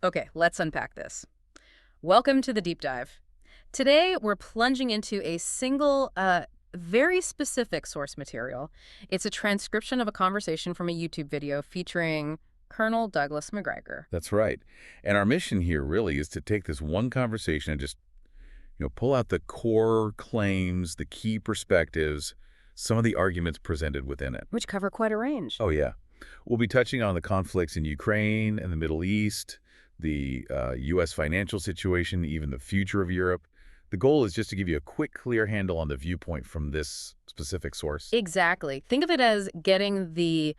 Okay, let's unpack this. Welcome to the deep dive. Today, we're plunging into a single, very specific source material. It's a transcription of a conversation from a YouTube video featuring Colonel Douglas McGregor. That's right. And our mission here really is to take this one conversation and just, pull out the core claims, the key perspectives, some of the arguments presented within it. Which cover quite a range. Oh, yeah. We'll be touching on the conflicts in Ukraine and the Middle East, the U.S. financial situation, even the future of Europe. The goal is just to give you a quick, clear handle on the viewpoint from this specific source. Exactly. Think of it as getting the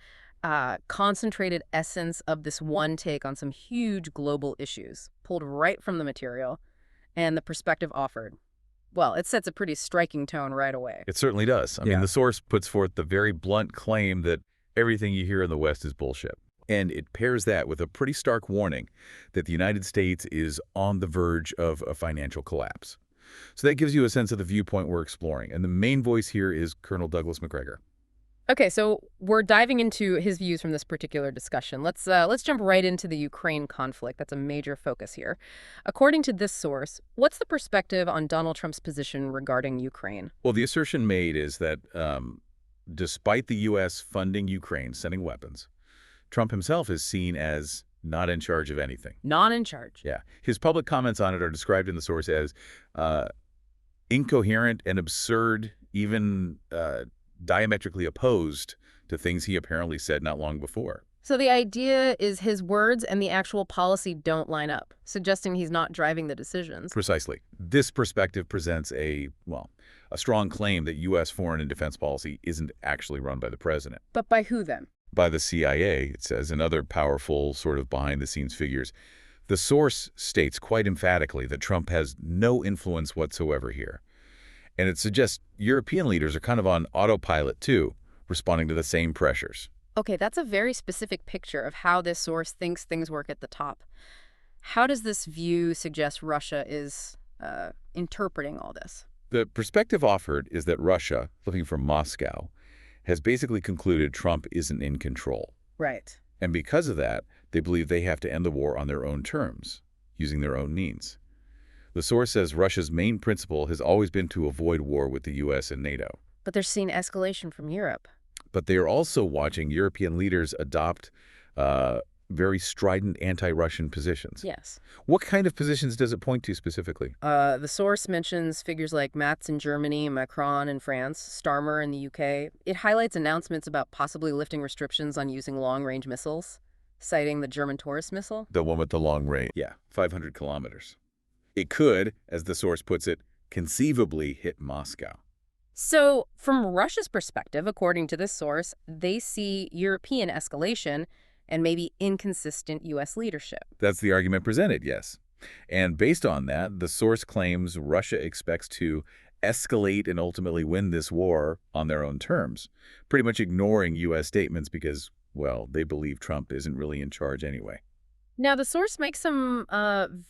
concentrated essence of this one take on some huge global issues, pulled right from the material and the perspective offered. Well, it sets a pretty striking tone right away. It certainly does. I mean, the source puts forth the very blunt claim that everything you hear in the West is bullshit. And it pairs that with a pretty stark warning that the United States is on the verge of a financial collapse. So that gives you a sense of the viewpoint we're exploring. And the main voice here is Colonel Douglas McGregor. Okay, so we're diving into his views from this particular discussion. Let's jump right into the Ukraine conflict. That's a major focus here. According to this source, what's the perspective on Donald Trump's position regarding Ukraine? Well, the assertion made is that despite the U.S. funding Ukraine, sending weapons, Trump himself is seen as not in charge of anything. Not in charge. Yeah. His public comments on it are described in the source as incoherent and absurd, even diametrically opposed to things he apparently said not long before. So the idea is his words and the actual policy don't line up, suggesting he's not driving the decisions. Precisely. This perspective presents a strong claim that U.S. foreign and defense policy isn't actually run by the president. But by who then? By the CIA, it says, and other powerful sort of behind-the-scenes figures. The source states quite emphatically that Trump has no influence whatsoever here. And it suggests European leaders are kind of on autopilot, too, responding to the same pressures. Okay, that's a very specific picture of how this source thinks things work at the top. How does this view suggest Russia is interpreting all this? The perspective offered is that Russia, looking from Moscow, has basically concluded Trump isn't in control. Right. And because of that, they believe they have to end the war on their own terms, using their own means. The source says Russia's main principle has always been to avoid war with the U.S. and NATO. But they're seeing escalation from Europe. But they are also watching European leaders adopt very strident anti-Russian positions. Yes. What kind of positions does it point to specifically? The source mentions figures like Merz in Germany, Macron in France, Starmer in the UK. It highlights announcements about possibly lifting restrictions on using long-range missiles, citing the German Taurus missile. The one with the long range. Yeah, 500 kilometers. It could, as the source puts it, conceivably hit Moscow. So, from Russia's perspective, according to this source, they see European escalation and maybe inconsistent U.S. leadership. That's the argument presented, yes. And based on that, the source claims Russia expects to escalate and ultimately win this war on their own terms, pretty much ignoring U.S. statements because, well, they believe Trump isn't really in charge anyway. Now, the source makes some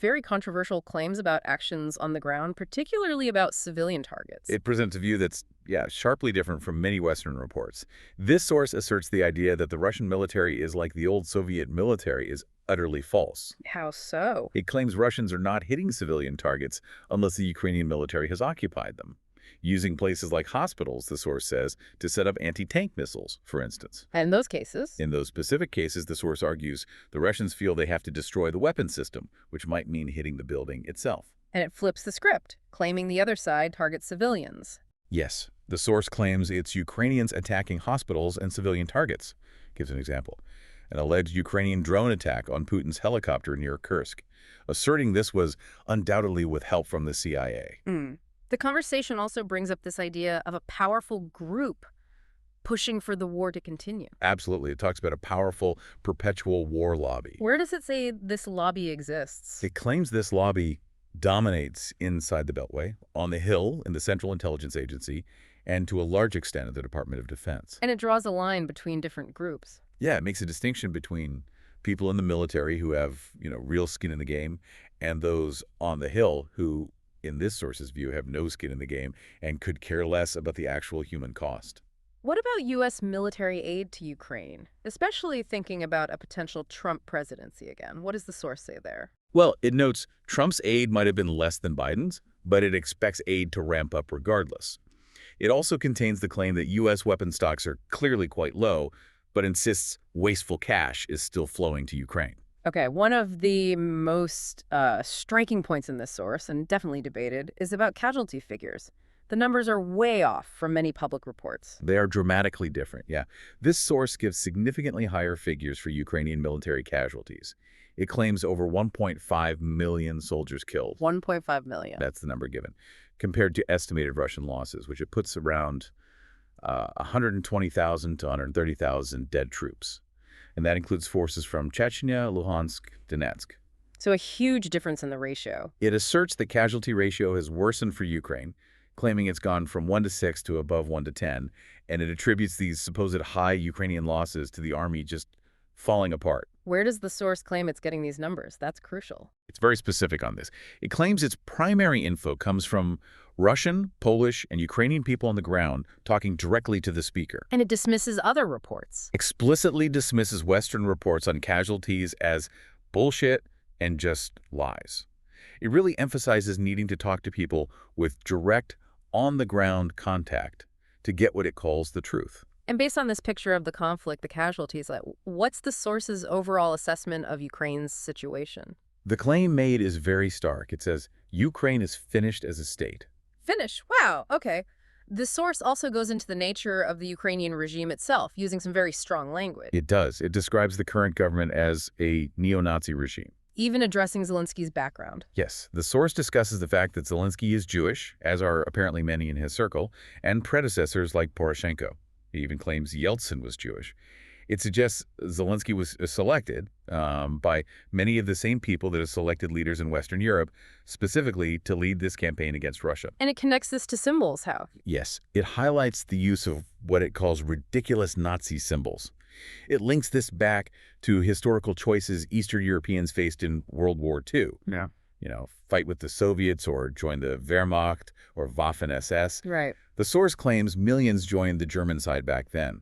very controversial claims about actions on the ground, particularly about civilian targets. It presents a view that's, sharply different from many Western reports. This source asserts the idea that the Russian military is like the old Soviet military is utterly false. How so? It claims Russians are not hitting civilian targets unless the Ukrainian military has occupied them, using places like hospitals, the source says, to set up anti-tank missiles, for instance. And in those cases? In those specific cases, the source argues, the Russians feel they have to destroy the weapon system, which might mean hitting the building itself. And it flips the script, claiming the other side targets civilians. Yes, the source claims it's Ukrainians attacking hospitals and civilian targets. Gives an example. An alleged Ukrainian drone attack on Putin's helicopter near Kursk, asserting this was undoubtedly with help from the CIA. The conversation also brings up this idea of a powerful group pushing for the war to continue. Absolutely. It talks about a powerful, perpetual war lobby. Where does it say this lobby exists? It claims this lobby dominates inside the Beltway, on the Hill in the Central Intelligence Agency, and to a large extent at the Department of Defense. And it draws a line between different groups. Yeah, it makes a distinction between people in the military who have, real skin in the game, and those on the Hill who, in this source's view, have no skin in the game and could care less about the actual human cost. What about U.S. military aid to Ukraine, especially thinking about a potential Trump presidency again? What does the source say there? Well, it notes Trump's aid might have been less than Biden's, but it expects aid to ramp up regardless. It also contains the claim that U.S. weapon stocks are clearly quite low, but insists wasteful cash is still flowing to Ukraine. Okay, one of the most striking points in this source, and definitely debated, is about casualty figures. The numbers are way off from many public reports. They are dramatically different, yeah. This source gives significantly higher figures for Ukrainian military casualties. It claims over 1.5 million soldiers killed. 1.5 million. That's the number given, compared to estimated Russian losses, which it puts around 120,000 to 130,000 dead troops. And that includes forces from Chechnya, Luhansk, Donetsk. So a huge difference in the ratio. It asserts the casualty ratio has worsened for Ukraine, claiming it's gone from 1 to 6 to above 1 to 10, and it attributes these supposed high Ukrainian losses to the army just falling apart. Where does the source claim it's getting these numbers? That's crucial. It's very specific on this. It claims its primary info comes from Russian, Polish, and Ukrainian people on the ground talking directly to the speaker. And it dismisses other reports. Explicitly dismisses Western reports on casualties as bullshit and just lies. It really emphasizes needing to talk to people with direct, on-the-ground contact to get what it calls the truth. And based on this picture of the conflict, the casualties, what's the source's overall assessment of Ukraine's situation? The claim made is very stark. It says, Ukraine is finished as a state. Finish. Wow. Okay. The source also goes into the nature of the Ukrainian regime itself, using some very strong language, It does. It describes the current government as a neo-Nazi regime. even addressing Zelensky's background. Yes, the source discusses the fact that Zelensky is Jewish, as are apparently many in his circle, and predecessors like Poroshenko. He even claims Yeltsin was Jewish. It suggests Zelensky was selected by many of the same people that have selected leaders in Western Europe, specifically to lead this campaign against Russia. And it connects this to symbols, how? Yes, it highlights the use of what it calls ridiculous Nazi symbols. It links this back to historical choices Eastern Europeans faced in World War II. Yeah. Fight with the Soviets or join the Wehrmacht or Waffen-SS. Right. The source claims millions joined the German side back then.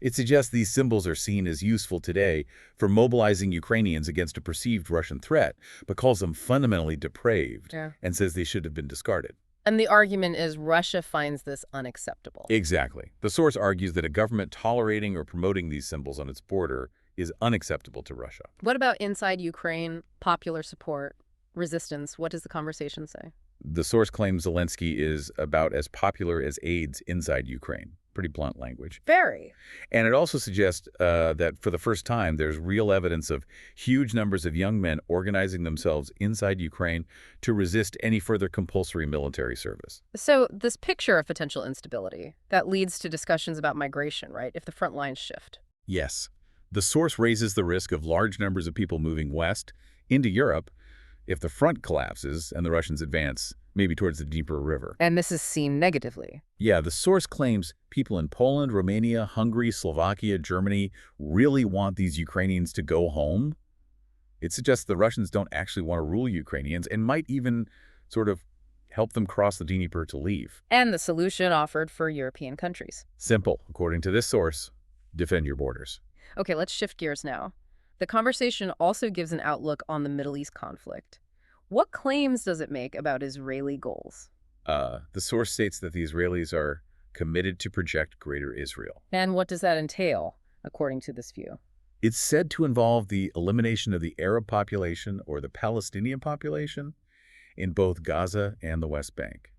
It suggests these symbols are seen as useful today for mobilizing Ukrainians against a perceived Russian threat, but calls them fundamentally depraved and says they should have been discarded. And the argument is Russia finds this unacceptable. Exactly. The source argues that a government tolerating or promoting these symbols on its border is unacceptable to Russia. What about inside Ukraine, popular support, resistance? What does the conversation say? The source claims Zelensky is about as popular as AIDS inside Ukraine. Pretty blunt language. Very. And it also suggests that for the first time, there's real evidence of huge numbers of young men organizing themselves inside Ukraine to resist any further compulsory military service. So this picture of potential instability, that leads to discussions about migration, right, if the front lines shift. Yes. The source raises the risk of large numbers of people moving west into Europe if the front collapses and the Russians advance, maybe towards the Dnieper River. And this is seen negatively. Yeah, the source claims people in Poland, Romania, Hungary, Slovakia, Germany really want these Ukrainians to go home. It suggests the Russians don't actually want to rule Ukrainians and might even sort of help them cross the Dnieper to leave. And the solution offered for European countries. Simple, according to this source, defend your borders. Okay, let's shift gears now. The conversation also gives an outlook on the Middle East conflict. What claims does it make about Israeli goals? The source states that the Israelis are committed to project Greater Israel. And what does that entail, according to this view? It's said to involve the elimination of the Arab population or the Palestinian population in both Gaza and the West Bank.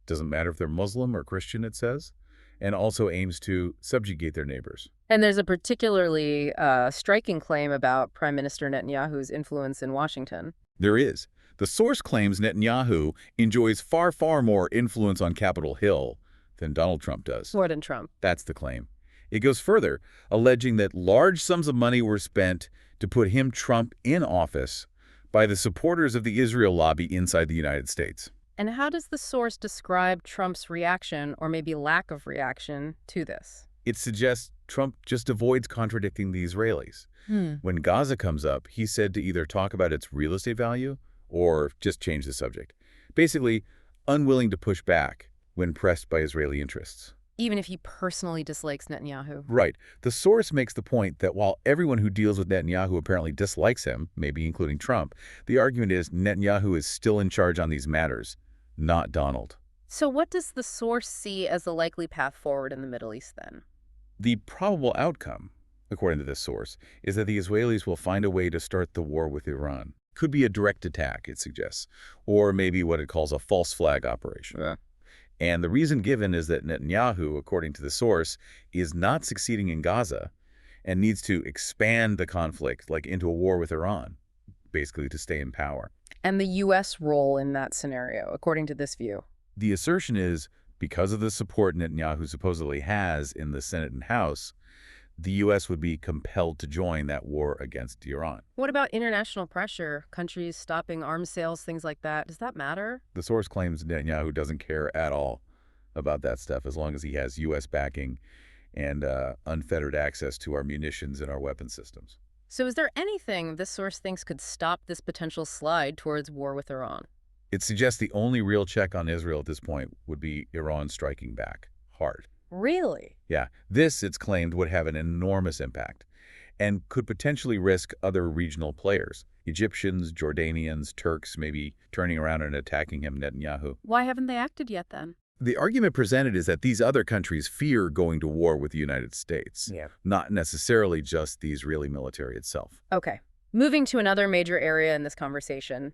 Doesn't matter if they're Muslim or Christian, it says, and also aims to subjugate their neighbors. And there's a particularly striking claim about Prime Minister Netanyahu's influence in Washington. There is. The source claims Netanyahu enjoys far, far more influence on Capitol Hill than Donald Trump does. More than Trump. That's the claim. It goes further, alleging that large sums of money were spent to put him, Trump, in office by the supporters of the Israel lobby inside the United States. And how does the source describe Trump's reaction, or maybe lack of reaction, to this? It suggests Trump just avoids contradicting the Israelis. When Gaza comes up, he's said to either talk about its real estate value or just change the subject. Basically, unwilling to push back when pressed by Israeli interests. Even if he personally dislikes Netanyahu. Right. The source makes the point that while everyone who deals with Netanyahu apparently dislikes him, maybe including Trump, the argument is Netanyahu is still in charge on these matters, not Donald. So what does the source see as the likely path forward in the Middle East then? The probable outcome, according to this source, is that the Israelis will find a way to start the war with Iran. Could be a direct attack, it suggests, or maybe what it calls a false flag operation. Yeah. And the reason given is that Netanyahu, according to the source, is not succeeding in Gaza and needs to expand the conflict, like into a war with Iran, basically to stay in power. And the U.S. role in that scenario, according to this view? The assertion is, because of the support Netanyahu supposedly has in the Senate and House, the U.S. would be compelled to join that war against Iran. What about international pressure, countries stopping arms sales, things like that? Does that matter? The source claims Netanyahu doesn't care at all about that stuff as long as he has U.S. backing and unfettered access to our munitions and our weapon systems. So is there anything this source thinks could stop this potential slide towards war with Iran? It suggests the only real check on Israel at this point would be Iran striking back hard. Really? Yeah, this, it's claimed, would have an enormous impact and could potentially risk other regional players, Egyptians, Jordanians, Turks, maybe turning around and attacking him, Netanyahu. Why haven't they acted yet then? The argument presented is that these other countries fear going to war with the United States, not necessarily just the Israeli military itself. Okay. Moving to another major area in this conversation,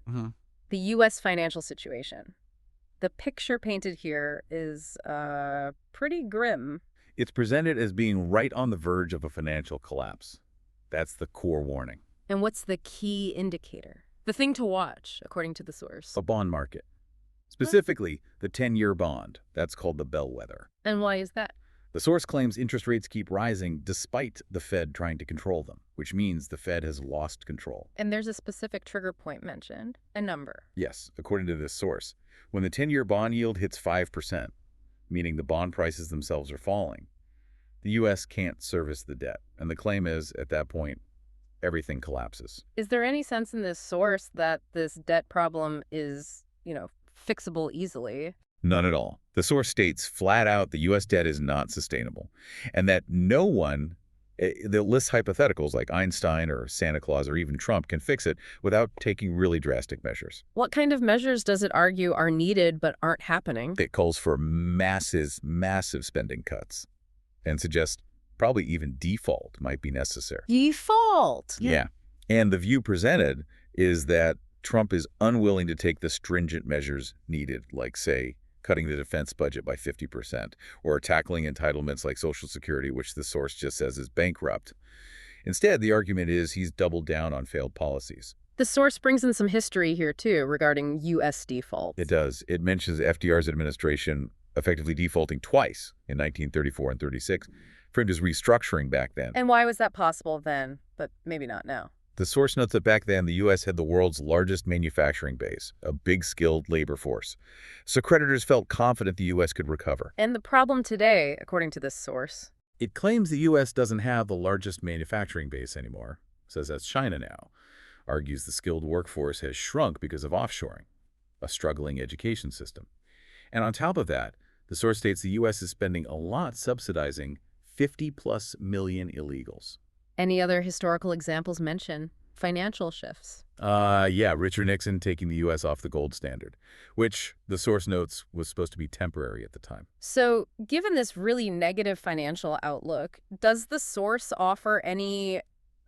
the U.S. financial situation. The picture painted here is pretty grim. It's presented as being right on the verge of a financial collapse. That's the core warning. And what's the key indicator? The thing to watch, according to the source. A bond market. Specifically, the 10-year bond. That's called the bellwether. And why is that? The source claims interest rates keep rising despite the Fed trying to control them, which means the Fed has lost control. And there's a specific trigger point mentioned, a number. Yes, according to this source. When the 10-year bond yield hits 5%, meaning the bond prices themselves are falling, the U.S. can't service the debt. And the claim is, at that point, everything collapses. Is there any sense in this source that this debt problem is, fixable easily? None at all. The source states flat out the U.S. debt is not sustainable, and that no one, that lists hypotheticals like Einstein or Santa Claus or even Trump, can fix it without taking really drastic measures. What kind of measures does it argue are needed but aren't happening? It calls for massive spending cuts and suggests probably even default might be necessary. Default? Yeah. And the view presented is that Trump is unwilling to take the stringent measures needed, like, say, cutting the defense budget by 50%, or tackling entitlements like Social Security, which the source just says is bankrupt. Instead, the argument is he's doubled down on failed policies. The source brings in some history here, too, regarding U.S. defaults. It does. It mentions FDR's administration effectively defaulting twice in 1934 and 36, framed as restructuring back then. And why was that possible then, but maybe not now? The source notes that back then, the U.S. had the world's largest manufacturing base, a big skilled labor force. So creditors felt confident the U.S. could recover. And the problem today, according to this source? It claims the U.S. doesn't have the largest manufacturing base anymore, says that's China now, argues the skilled workforce has shrunk because of offshoring, a struggling education system. And on top of that, the source states the U.S. is spending a lot subsidizing 50+ million illegals. Any other historical examples mention financial shifts? Yeah, Richard Nixon taking the U.S. off the gold standard, which the source notes was supposed to be temporary at the time. So, given this really negative financial outlook, does the source offer any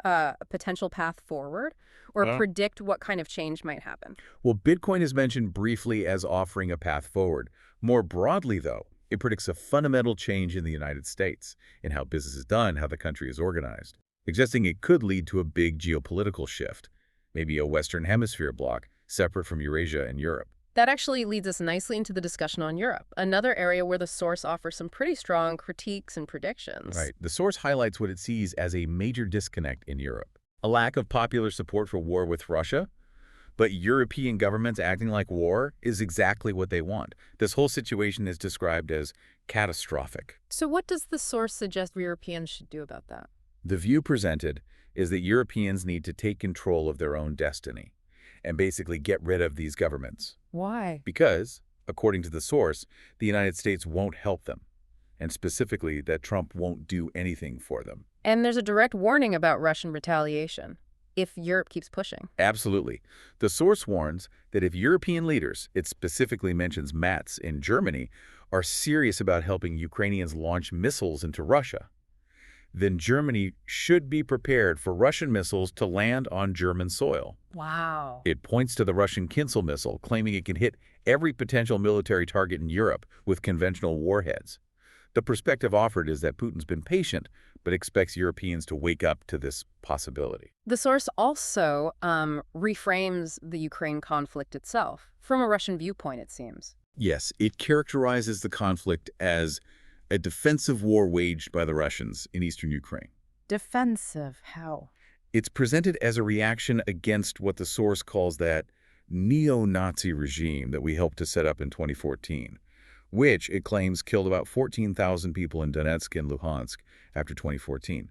potential path forward or predict what kind of change might happen? Well, Bitcoin is mentioned briefly as offering a path forward. More broadly, though, it predicts a fundamental change in the United States, in how business is done, how the country is organized, suggesting it could lead to a big geopolitical shift, maybe a Western Hemisphere bloc separate from Eurasia and Europe. That actually leads us nicely into the discussion on Europe, another area where the source offers some pretty strong critiques and predictions. Right. The source highlights what it sees as a major disconnect in Europe. A lack of popular support for war with Russia, but European governments acting like war is exactly what they want. This whole situation is described as catastrophic. So what does the source suggest Europeans should do about that? The view presented is that Europeans need to take control of their own destiny and basically get rid of these governments. Why? Because, according to the source, the United States won't help them. and specifically that Trump won't do anything for them. And there's a direct warning about Russian retaliation if Europe keeps pushing. Absolutely. The source warns that if European leaders, it specifically mentions Matz in Germany, are serious about helping Ukrainians launch missiles into Russia, then Germany should be prepared for Russian missiles to land on German soil. Wow. It points to the Russian Kinzhal missile, claiming it can hit every potential military target in Europe with conventional warheads. The perspective offered is that Putin's been patient, but expects Europeans to wake up to this possibility. The source also reframes the Ukraine conflict itself from a Russian viewpoint, it seems. Yes, it characterizes the conflict as a defensive war waged by the Russians in eastern Ukraine. Defensive, how? It's presented as a reaction against what the source calls that neo-Nazi regime that we helped to set up in 2014, which it claims killed about 14,000 people in Donetsk and Luhansk after 2014.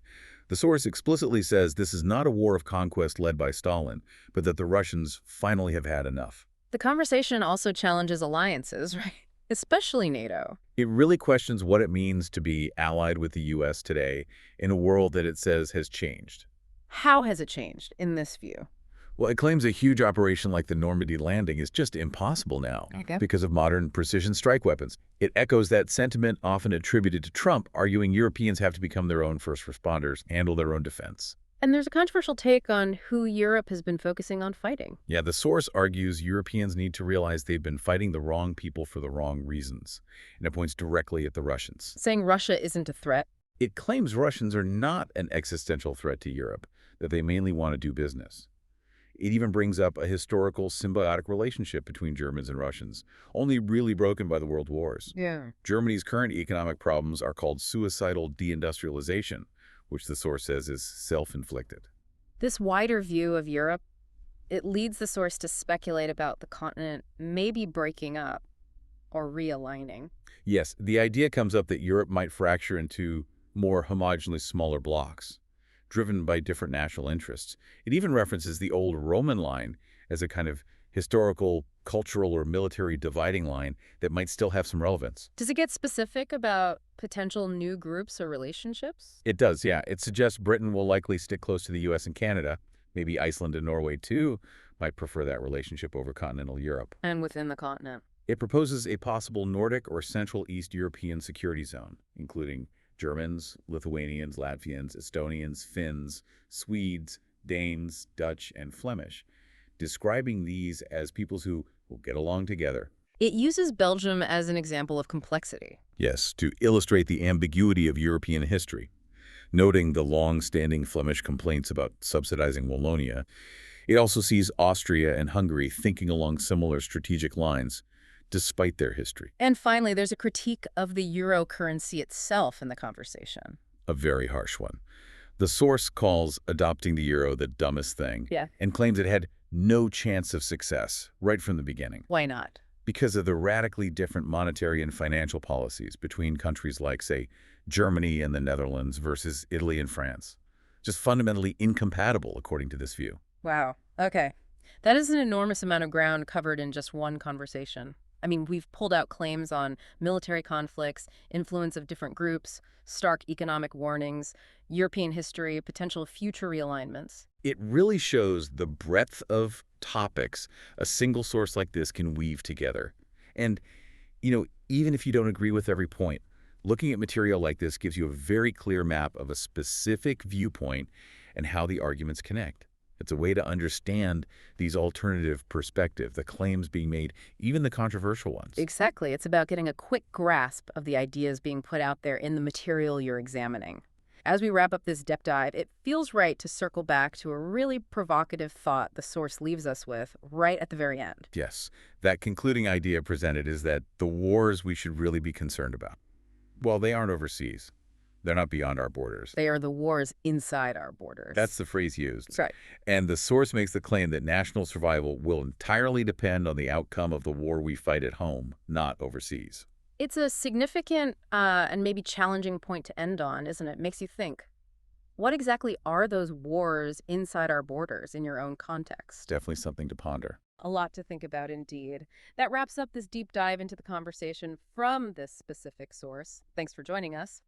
The source explicitly says this is not a war of conquest led by Stalin, but that the Russians finally have had enough. The conversation also challenges alliances, right? Especially NATO. It really questions what it means to be allied with the U.S. today in a world that it says has changed. How has it changed in this view? Well, it claims a huge operation like the Normandy landing is just impossible now because of modern precision strike weapons. It echoes that sentiment often attributed to Trump, arguing Europeans have to become their own first responders, handle their own defense. And there's a controversial take on who Europe has been focusing on fighting. Yeah, the source argues Europeans need to realize they've been fighting the wrong people for the wrong reasons, and it points directly at the Russians. Saying Russia isn't a threat. It claims Russians are not an existential threat to Europe, that they mainly want to do business. It even brings up a historical symbiotic relationship between Germans and Russians, only really broken by the world wars. Yeah. Germany's current economic problems are called suicidal deindustrialization, which the source says is self-inflicted. This wider view of Europe, it leads the source to speculate about the continent maybe breaking up or realigning. Yes, the idea comes up that Europe might fracture into more homogeneously smaller blocks, driven by different national interests. It even references the old Roman line as a kind of historical, cultural, or military dividing line that might still have some relevance. Does it get specific about potential new groups or relationships? It does, yeah. It suggests Britain will likely stick close to the U.S. and Canada. Maybe Iceland and Norway, too, might prefer that relationship over continental Europe. And within the continent. It proposes a possible Nordic or Central East European security zone, including Germans, Lithuanians, Latvians, Estonians, Finns, Swedes, Danes, Dutch, and Flemish, describing these as peoples who will get along together. It uses Belgium as an example of complexity. Yes, to illustrate the ambiguity of European history. Noting the long-standing Flemish complaints about subsidizing Wallonia, it also sees Austria and Hungary thinking along similar strategic lines, despite their history. And finally, there's a critique of the euro currency itself in the conversation. A very harsh one. The source calls adopting the euro the dumbest thing, and claims it had no chance of success right from the beginning. Why not? Because of the radically different monetary and financial policies between countries like, say, Germany and the Netherlands versus Italy and France. Just fundamentally incompatible, according to this view. Wow. Okay. That is an enormous amount of ground covered in just one conversation. I mean, we've pulled out claims on military conflicts, influence of different groups, stark economic warnings, European history, potential future realignments. It really shows the breadth of topics a single source like this can weave together. And, even if you don't agree with every point, looking at material like this gives you a very clear map of a specific viewpoint and how the arguments connect. It's a way to understand these alternative perspectives, the claims being made, even the controversial ones. Exactly. It's about getting a quick grasp of the ideas being put out there in the material you're examining. As we wrap up this deep dive, it feels right to circle back to a really provocative thought the source leaves us with right at the very end. Yes, that concluding idea presented is that the wars we should really be concerned about, well, they aren't overseas. They're not beyond our borders. They are the wars inside our borders. That's the phrase used. That's right. And the source makes the claim that national survival will entirely depend on the outcome of the war we fight at home, not overseas. It's a significant and maybe challenging point to end on, isn't it? Makes you think. What exactly are those wars inside our borders in your own context? Definitely something to ponder. A lot to think about indeed. That wraps up this deep dive into the conversation from this specific source. Thanks for joining us.